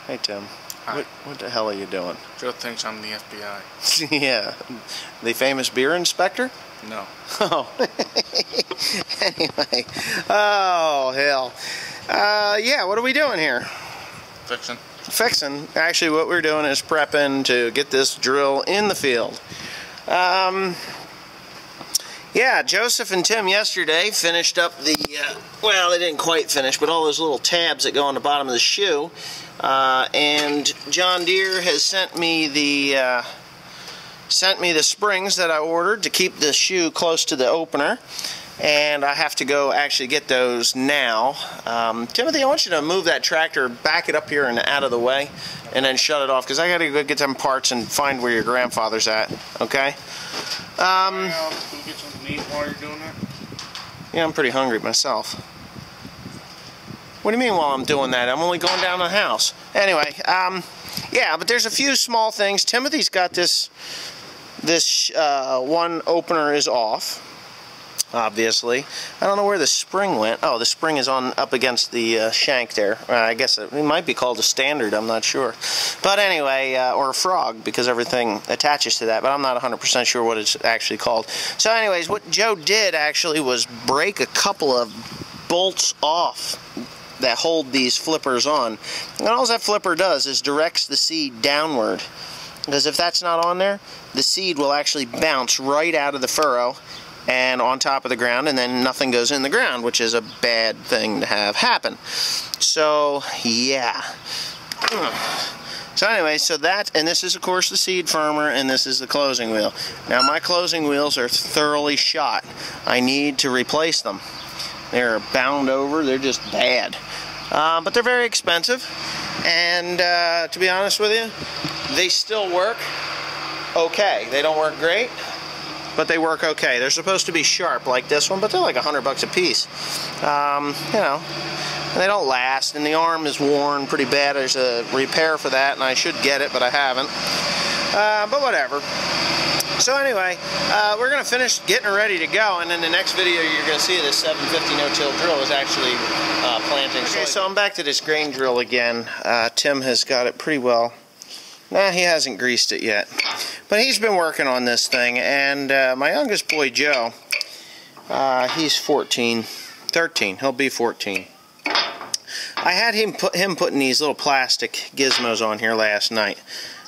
Hey, Tim. Hi. What the hell are you doing? Joe thinks I'm the FBI. Yeah. The famous beer inspector? No. Oh. Anyway. Oh, hell. Yeah, what are we doing here? Fixing. Fixing. Actually, what we're doing is prepping to get this drill in the field. Yeah, Joseph and Tim yesterday finished up the, well, they didn't quite finish, but all those little tabs that go on the bottom of the shoe. And John Deere has sent me the springs that I ordered to keep the shoe close to the opener. And I have to go actually get those now. Timothy, I want you to move that tractor, back it up here and out of the way, and then shut it off, because I got to go get them parts and find where your grandfather's at, okay? Can we get something to eat while you're doing that? Yeah, I'm pretty hungry myself. What do you mean while I'm doing that? I'm only going down to the house. Anyway, yeah, but there's a few small things. Timothy's got this one opener is off, obviously. I don't know where the spring went. Oh, the spring is on up against the shank there. I guess it might be called a standard, I'm not sure. But anyway, or a frog, because everything attaches to that, but I'm not 100% sure what it's actually called. So anyways, what Joe did actually was break a couple of bolts off that hold these flippers on. And all that flipper does is directs the seed downward. Because if that's not on there, the seed will actually bounce right out of the furrow and on top of the ground, and then nothing goes in the ground, which is a bad thing to have happen. So, yeah. So anyway, so that, and this is of course the seed firmer, and this is the closing wheel. Now my closing wheels are thoroughly shot. I need to replace them. They're bound over, they're just bad. But they're very expensive, and to be honest with you, they still work okay. They don't work great, but they work okay. They're supposed to be sharp like this one, but they're like $100 a piece. You know, and they don't last, and the arm is worn pretty bad. There's a repair for that, and I should get it, but I haven't. But whatever. So anyway, we're going to finish getting ready to go, and in the next video you're going to see this 750 no-till drill is actually planting soybeans. Okay, so I'm back to this grain drill again. Tim has got it pretty well. Nah, he hasn't greased it yet. But he's been working on this thing, and my youngest boy, Joe, he's 13. He'll be 14. I had him putting these little plastic gizmos on here last night.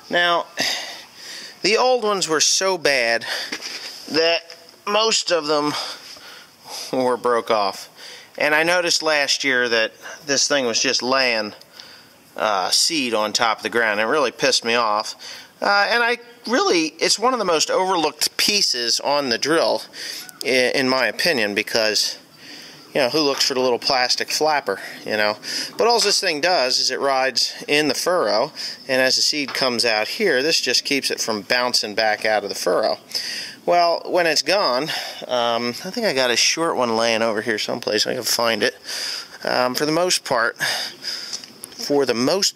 Now, the old ones were so bad that most of them were broke off. And I noticed last year that this thing was just laying seed on top of the ground. It really pissed me off. And it's one of the most overlooked pieces on the drill, in my opinion, because, you know, who looks for the little plastic flapper, you know? But all this thing does is it rides in the furrow, and as the seed comes out here, this just keeps it from bouncing back out of the furrow. Well, when it's gone, I think I got a short one laying over here someplace. I can find it. For the most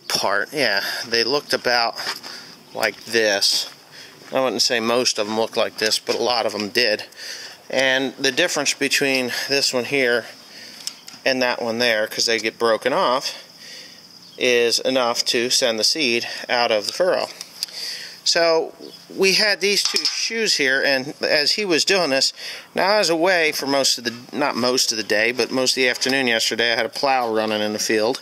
part, yeah, they looked about like this. I wouldn't say most of them looked like this, but a lot of them did. And the difference between this one here and that one there, because they get broken off, is enough to send the seed out of the furrow. So we had these two shoes here, and as he was doing this, now I was away for most of the, not most of the day, but most of the afternoon yesterday. I had a plow running in the field.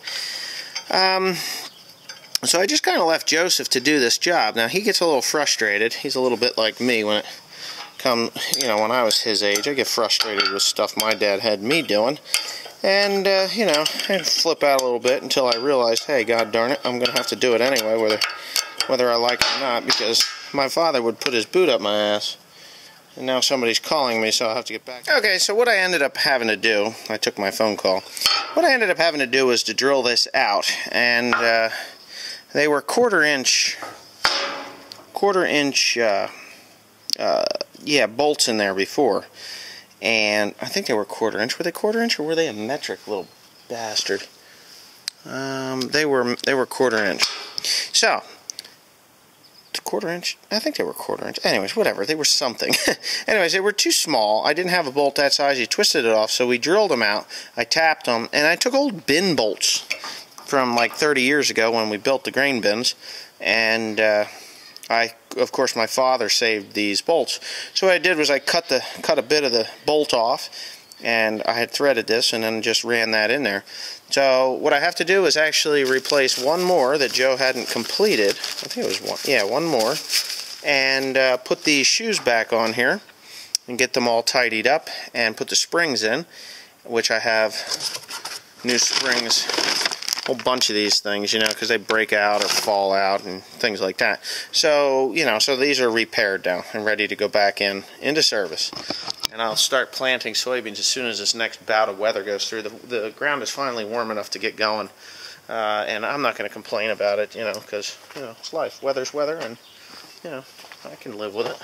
So I just kind of left Joseph to do this job. Now he gets a little frustrated. He's a little bit like me when it comes, you know, when I was his age. I get frustrated with stuff my dad had me doing. And, you know, I'd flip out a little bit until I realized, hey, god darn it, I'm going to have to do it anyway, whether I like it or not, because my father would put his boot up my ass. And now somebody's calling me, so I'll have to get back. Okay, so what I ended up having to do, I took my phone call. What I ended up having to do was to drill this out, and they were quarter inch, yeah, bolts in there before. And I think they were quarter inch. Were they quarter inch, or were they a metric, little bastard? They were quarter inch. So, quarter inch? I think they were quarter inch. Anyways, whatever. They were something. Anyways, they were too small. I didn't have a bolt that size. He twisted it off, so we drilled them out. I tapped them, and I took old bin bolts from like 30 years ago when we built the grain bins, and of course my father saved these bolts. So what I did was I cut a bit of the bolt off, and I had threaded this and then just ran that in there. So what I have to do is actually replace one more that Joe hadn't completed. I think it was one. Yeah, one more. And put these shoes back on here and get them all tidied up and put the springs in, which I have new springs, a whole bunch of these things, you know, because they break out or fall out and things like that. So, you know, so these are repaired now and ready to go back into service. And I'll start planting soybeans as soon as this next bout of weather goes through. The ground is finally warm enough to get going, and I'm not going to complain about it, you know, because, you know, it's life. Weather's weather, and, you know, I can live with it.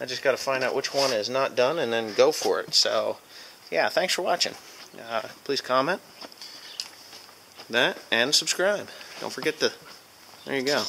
I just got to find out which one is not done and then go for it. So, yeah, thanks for watching. Please comment that and subscribe. Don't forget to, there you go.